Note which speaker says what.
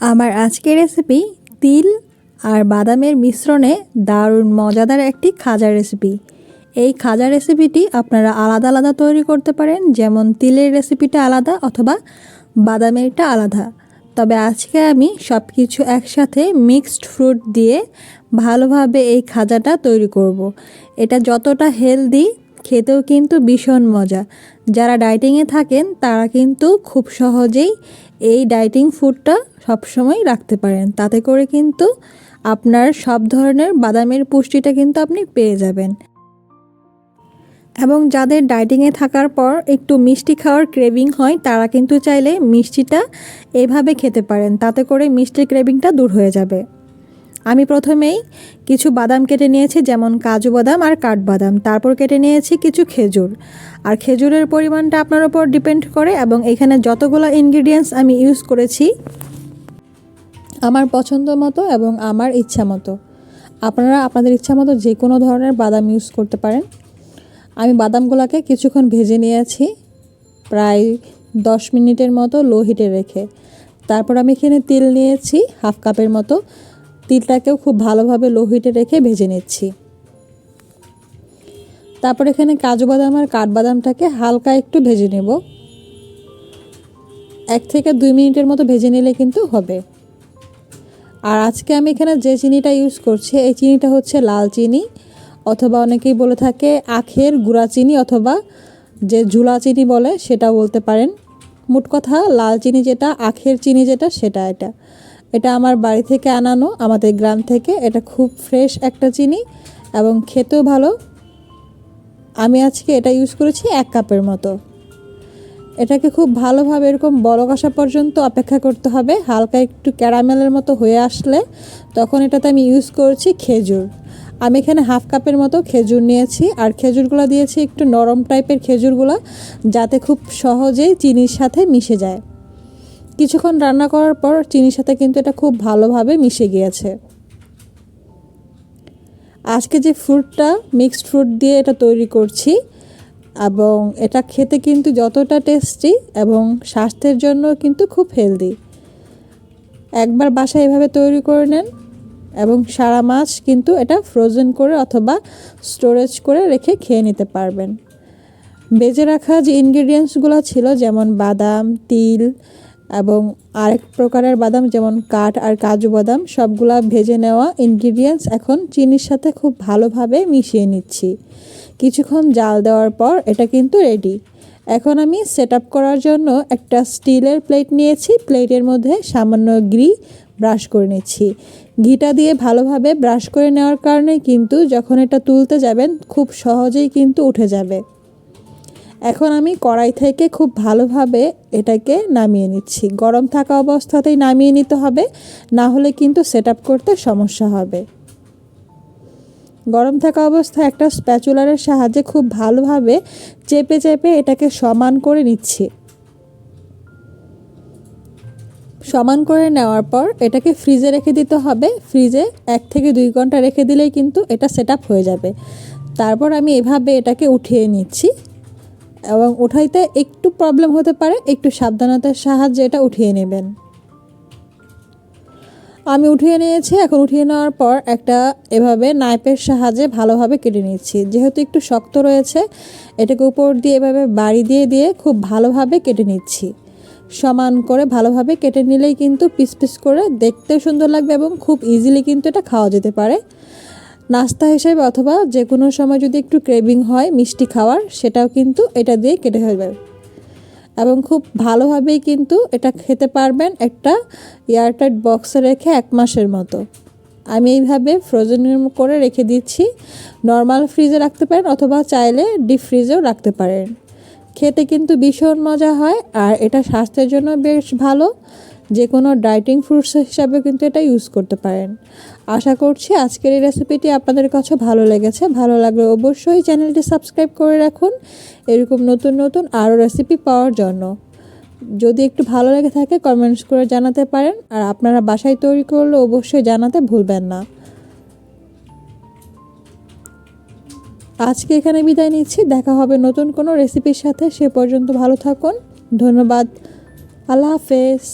Speaker 1: আমার আজকের রেসিপি তিল আর বাদামের মিশ্রণে দারুণ মজাদার একটি খাজা রেসিপি। এই খাজা রেসিপিটি আপনারা আলাদা আলাদা তৈরি করতে পারেন, যেমন তিলের রেসিপিটা আলাদা অথবা বাদামেরটা আলাদা। তবে আজকে আমি সব কিছু একসাথে মিক্সড ফ্রুট দিয়ে ভালোভাবে এই খাজাটা তৈরি করব। এটা যতটা হেলদি, খেতেও কিন্তু ভীষণ মজা। যারা ডায়েটিংয়ে থাকেন তারা কিন্তু খুব সহজেই এই ডায়েটিং ফুডটা সবসময় রাখতে পারেন। তাতে করে কিন্তু আপনার সব ধরনের বাদামের পুষ্টিটা কিন্তু আপনি পেয়ে যাবেন। এবং যাদের ডায়েটিংয়ে থাকার পর একটু মিষ্টি খাওয়ার ক্রেভিং হয়, তারা কিন্তু চাইলে মিষ্টিটা এইভাবে খেতে পারেন। তাতে করে মিষ্টির ক্রেভিংটা দূর হয়ে যাবে। আমি প্রথমেই কিছু বাদাম কেটে নিয়েছি, যেমন কাজু বাদাম আর কাঠবাদাম। তারপর কেটে নিয়েছি কিছু খেজুর। আর খেজুরের পরিমাণটা আপনার উপর ডিপেন্ড করে, এবং এখানে যতগুলো ইনগ্রিডিয়েন্টস আমি ইউজ করেছি আমার পছন্দ মতো এবং আমার ইচ্ছা মতো। আপনারা আপনাদের ইচ্ছা মতো যে কোনো ধরনের বাদাম ইউজ করতে পারেন। আমি বাদামগুলোকে কিছুক্ষণ ভেজে নিয়েছি, প্রায় 10 মিনিটের মতো লো হিটে রেখে। তারপর আমি এখানে তিল নিয়েছি হাফ কাপের মতো। তিলটাকেও খুব ভালোভাবে লো হিটে রেখে ভেজে নিচ্ছি। তারপর এখানে কাজু বাদাম আর কাঠবাদামটাকে হালকা একটু ভেজে নেব। 1 থেকে 2 মিনিটের মতো ভেজে নিলে কিন্তু হবে। আর আজকে আমি এখানে যে চিনিটা ইউজ করছি, এই চিনিটা হচ্ছে লাল চিনি, অথবা অনেকেই বলে থাকে আখের গুঁড়া চিনি, অথবা যে ঝুলা চিনি বলে সেটা বলতে পারেন। মোট কথা লাল চিনি যেটা, আখের চিনি যেটা, সেটা এটা আমার বাড়ি থেকে আনানো, আমাদের গ্রাম থেকে। এটা খুব ফ্রেশ একটা চিনি এবং খেতেও ভালো। আমি আজকে এটা ইউজ করেছি 1 কাপের মতো। এটাকে খুব ভালোভাবে এরকম বলক আসা পর্যন্ত অপেক্ষা করতে হবে। হালকা একটু ক্যারামেলের মতো হয়ে আসলে তখন এটাতে আমি ইউজ করছি খেজুর। আমি এখানে হাফ কাপের মতো খেজুর নিয়েছি, আর খেজুরগুলো দিয়েছি একটু নরম টাইপের খেজুরগুলো, যাতে খুব সহজেই চিনির সাথে মিশে যায়। কিছুক্ষণ রান্না করার পর চিনির সাথে কিন্তু এটা খুব ভালোভাবে মিশে গিয়েছে। আজকে যে ফ্রুটটা, মিক্সড ফ্রুট দিয়ে এটা তৈরি করছি, এবং এটা খেতে কিন্তু যতটা টেস্টি এবং স্বাস্থ্যের জন্য কিন্তু খুব হেলদি। একবার বাসায় এভাবে তৈরি করে নেন, এবং সারা মাস কিন্তু এটা ফ্রোজেন করে অথবা স্টোরেজ করে রেখে খেয়ে নিতে পারবেন। ভেজে রাখা যে ইনগ্রিডিয়েন্টসগুলো ছিল, যেমন বাদাম, তিল এবং আরেক প্রকারের বাদাম যেমন কাঠ আর কাজু বাদাম, সবগুলা ভেজে নেওয়া ইনগ্রিডিয়েন্টস এখন চিনির সাথে খুব ভালোভাবে মিশিয়ে নিচ্ছি। কিছুক্ষণ জাল দেওয়ার পর এটা কিন্তু রেডি। এখন আমি সেট আপ করার জন্য একটা স্টিলের প্লেট নিয়েছি। প্লেটের মধ্যে সামান্য ঘি ব্রাশ করে নিচ্ছি। ঘিটা দিয়ে ভালোভাবে ব্রাশ করে নেওয়ার কারণে কিন্তু যখন এটা তুলতে যাবেন খুব সহজেই কিন্তু উঠে যাবে। এখন আমি কড়াই থেকে খুব ভালোভাবে এটাকে নামিয়ে নিচ্ছি। গরম থাকা অবস্থাতেই নামিয়ে নিতে হবে, না হলে কিন্তু সেট আপ করতে সমস্যা হবে। গরম থাকা অবস্থায় একটা স্প্যাচুলারের সাহায্যে খুব ভালোভাবে চেপে চেপে এটাকে সমান করে নিচ্ছি। সমান করে নেওয়ার পর এটাকে ফ্রিজে রেখে দিতে হবে। ফ্রিজে 1 থেকে 2 ঘন্টা রেখে দিলেই কিন্তু এটা সেট আপ হয়ে যাবে। তারপর আমি এভাবে এটাকে উঠিয়ে নিচ্ছি, এবং উঠাইতে একটু প্রবলেম হতে পারে, একটু সাবধানতার সাহায্যে এটা উঠিয়ে নেবেন। আমি উঠিয়ে নিয়েছি। এখন উঠিয়ে নেওয়ার পর একটা এভাবে নাইফের সাহায্যে ভালোভাবে কেটে নিচ্ছি। যেহেতু একটু শক্ত রয়েছে, এটাকে উপর দিয়ে এভাবে বাড়ি দিয়ে দিয়ে খুব ভালোভাবে কেটে নিচ্ছি। সমান করে ভালোভাবে কেটে নিলেই কিন্তু পিস পিস করে দেখতেও সুন্দর লাগবে, এবং খুব ইজিলি কিন্তু এটা খাওয়া যেতে পারে নাস্তা হিসেবে, অথবা যে কোনো সময় যদি একটু ক্রেভিং হয় মিষ্টি খাওয়ার, সেটাও কিন্তু এটা দিয়ে কেটে হয়ে যাবে। এবং খুব ভালোভাবেই কিন্তু এটা খেতে পারবেন একটা এয়ারটাইট বক্সে রেখে 1 মাসের মতো। আমি এইভাবে ফ্রোজেন করে রেখে দিচ্ছি। নর্মাল ফ্রিজে রাখতে পারেন, অথবা চাইলে ডিপ ফ্রিজেও রাখতে পারেন। খেতে কিন্তু ভীষণ মজা হয়, আর এটা স্বাস্থ্যের জন্য বেশ ভালো। যে কোনো ডায়েটিং ফ্রুটস হিসাবে কিন্তু এটা ইউজ করতে পারেন। আশা করছি আজকের এই রেসিপিটি আপনাদের কাছে ভালো লেগেছে। ভালো লাগলে অবশ্যই চ্যানেলটি সাবস্ক্রাইব করে রাখুন, এরকম নতুন নতুন আরও রেসিপি পাওয়ার জন্য। যদি একটু ভালো লেগে থাকে কমেন্টস করে জানাতে পারেন, আর আপনারা বাসায় তৈরি করলে অবশ্যই জানাতে ভুলবেন না। আজকে এখানে বিদায় নিচ্ছি। দেখা হবে নতুন কোনো রেসিপির সাথে। সে পর্যন্ত ভালো থাকুন। ধন্যবাদ। আল্লাহ হাফেজ।